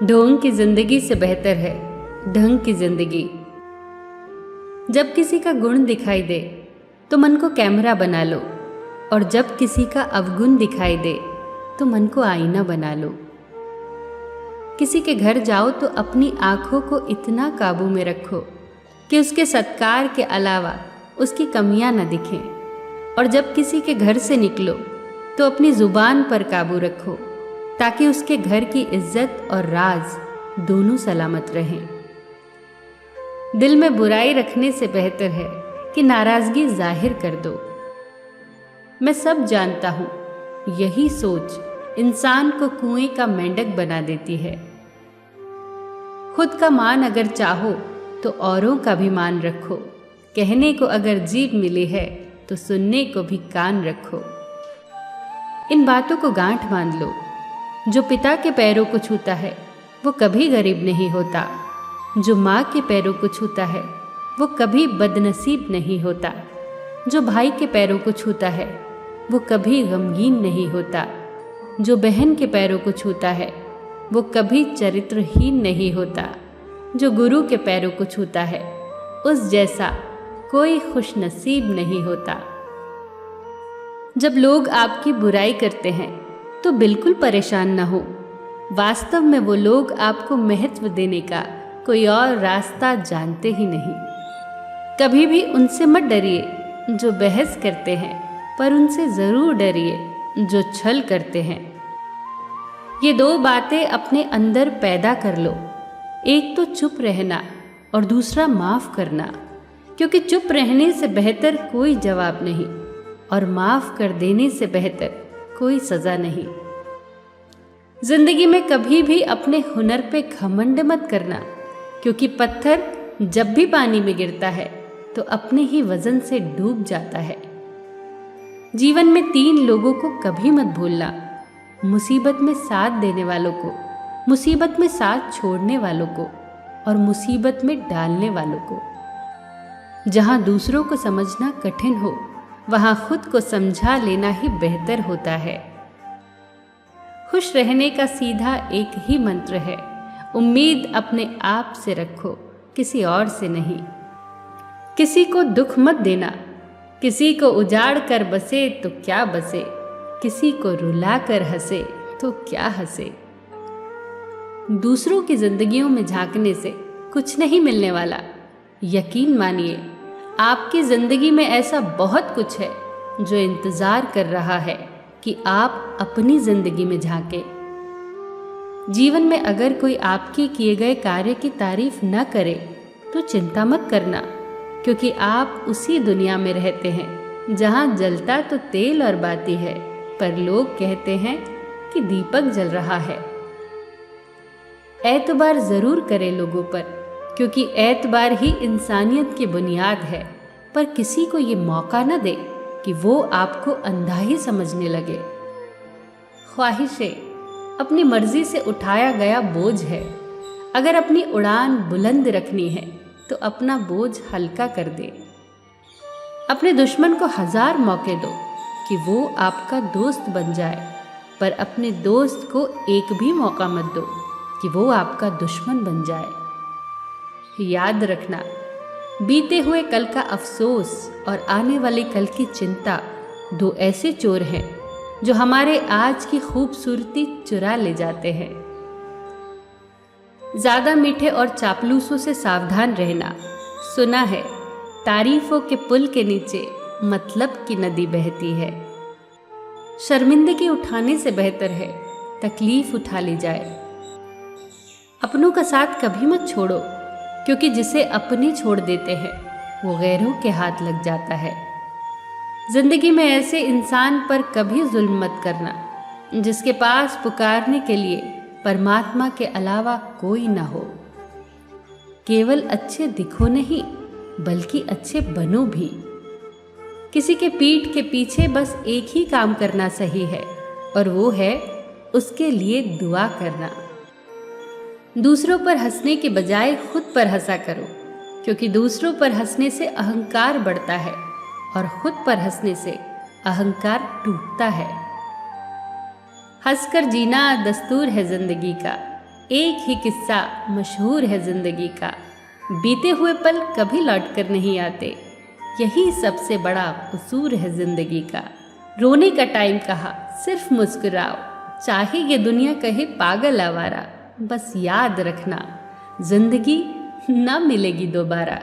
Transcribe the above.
ढोंग की जिंदगी से बेहतर है ढंग की जिंदगी। जब किसी का गुण दिखाई दे तो मन को कैमरा बना लो, और जब किसी का अवगुण दिखाई दे तो मन को आईना बना लो। किसी के घर जाओ तो अपनी आंखों को इतना काबू में रखो कि उसके सत्कार के अलावा उसकी कमियां न दिखें, और जब किसी के घर से निकलो तो अपनी जुबान पर काबू रखो ताकि उसके घर की इज्जत और राज दोनों सलामत रहें। दिल में बुराई रखने से बेहतर है कि नाराजगी जाहिर कर दो। मैं सब जानता हूँ, यही सोच इंसान को कुएं का मेंढक बना देती है। खुद का मान अगर चाहो तो औरों का भी मान रखो। कहने को अगर जीभ मिली है तो सुनने को भी कान रखो। इन बातों को गांठ बांध लो। जो पिता के पैरों को छूता है वो कभी गरीब नहीं होता। जो माँ के पैरों को छूता है वो कभी बदनसीब नहीं होता। जो भाई के पैरों को छूता है वो कभी गमगीन नहीं होता। जो बहन के पैरों को छूता है वो कभी चरित्रहीन नहीं होता। जो गुरु के पैरों को छूता है उस जैसा कोई खुशनसीब नहीं होता। जब लोग आपकी बुराई करते हैं तो बिल्कुल परेशान न हो। वास्तव में वो लोग आपको महत्व देने का कोई और रास्ता जानते ही नहीं। कभी भी उनसे मत डरिए जो बहस करते हैं, पर उनसे ज़रूर डरिए जो छल करते हैं। ये दो बातें अपने अंदर पैदा कर लो, एक तो चुप रहना और दूसरा माफ़ करना, क्योंकि चुप रहने से बेहतर कोई जवाब नहीं और माफ़ कर देने से बेहतर कोई सज़ा नहीं। जिंदगी में कभी भी अपने हुनर पे घमंड मत करना, क्योंकि पत्थर जब भी पानी में गिरता है तो अपने ही वजन से डूब जाता है। जीवन में 3 लोगों को कभी मत भूलना, मुसीबत में साथ देने वालों को, मुसीबत में साथ छोड़ने वालों को और मुसीबत में डालने वालों को। जहाँ दूसरों को समझना कठिन हो वहाँ खुद को समझा लेना ही बेहतर होता है। खुश रहने का सीधा एक ही मंत्र है, उम्मीद अपने आप से रखो, किसी और से नहीं। किसी को दुख मत देना, किसी को उजाड़ कर बसे तो क्या बसे, किसी को रुला कर हंसे तो क्या हंसे। दूसरों की जिंदगियों में झांकने से कुछ नहीं मिलने वाला। यकीन मानिए, आपकी जिंदगी में ऐसा बहुत कुछ है जो इंतजार कर रहा है कि आप अपनी जिंदगी में झांकें। जीवन में अगर कोई आपके किए गए कार्य की तारीफ न करे तो चिंता मत करना, क्योंकि आप उसी दुनिया में रहते हैं जहां जलता तो तेल और बाती है, पर लोग कहते हैं कि दीपक जल रहा है। एतबार जरूर करें लोगों पर, क्योंकि एतबार ही इंसानियत की बुनियाद है, पर किसी को ये मौका न दे कि वो आपको अंधा ही समझने लगे। ख्वाहिशें अपनी मर्जी से उठाया गया बोझ है। अगर अपनी उड़ान बुलंद रखनी है तो अपना बोझ हल्का कर दे। अपने दुश्मन को 1000 मौके दो कि वो आपका दोस्त बन जाए, पर अपने दोस्त को एक भी मौका मत दो कि वो आपका दुश्मन बन जाए। याद रखना, बीते हुए कल का अफसोस और आने वाले कल की चिंता 2 ऐसे चोर हैं जो हमारे आज की खूबसूरती चुरा ले जाते हैं। ज़्यादा मीठे और चापलूसों से सावधान रहना। सुना है तारीफों के पुल के नीचे मतलब की नदी बहती है। शर्मिंदगी उठाने से बेहतर है तकलीफ उठा ली जाए। अपनों का साथ कभी मत छोड़ो, क्योंकि जिसे अपने छोड़ देते हैं वो गैरों के हाथ लग जाता है। जिंदगी में ऐसे इंसान पर कभी जुल्म मत करना जिसके पास पुकारने के लिए परमात्मा के अलावा कोई ना हो। केवल अच्छे दिखो नहीं, बल्कि अच्छे बनो भी। किसी के पीठ के पीछे बस एक ही काम करना सही है, और वो है उसके लिए दुआ करना। दूसरों पर हंसने के बजाय खुद पर हंसा करो, क्योंकि दूसरों पर हंसने से अहंकार बढ़ता है और खुद पर हंसने से अहंकार टूटता है। हंसकर जीना दस्तूर है जिंदगी का, एक ही किस्सा मशहूर है जिंदगी का, बीते हुए पल कभी लौट कर नहीं आते, यही सबसे बड़ा कसूर है जिंदगी का। रोने का टाइम कहा, सिर्फ मुस्कुराओ, चाहे ये दुनिया कहे पागल आवारा, बस याद रखना जिंदगी ना मिलेगी दोबारा।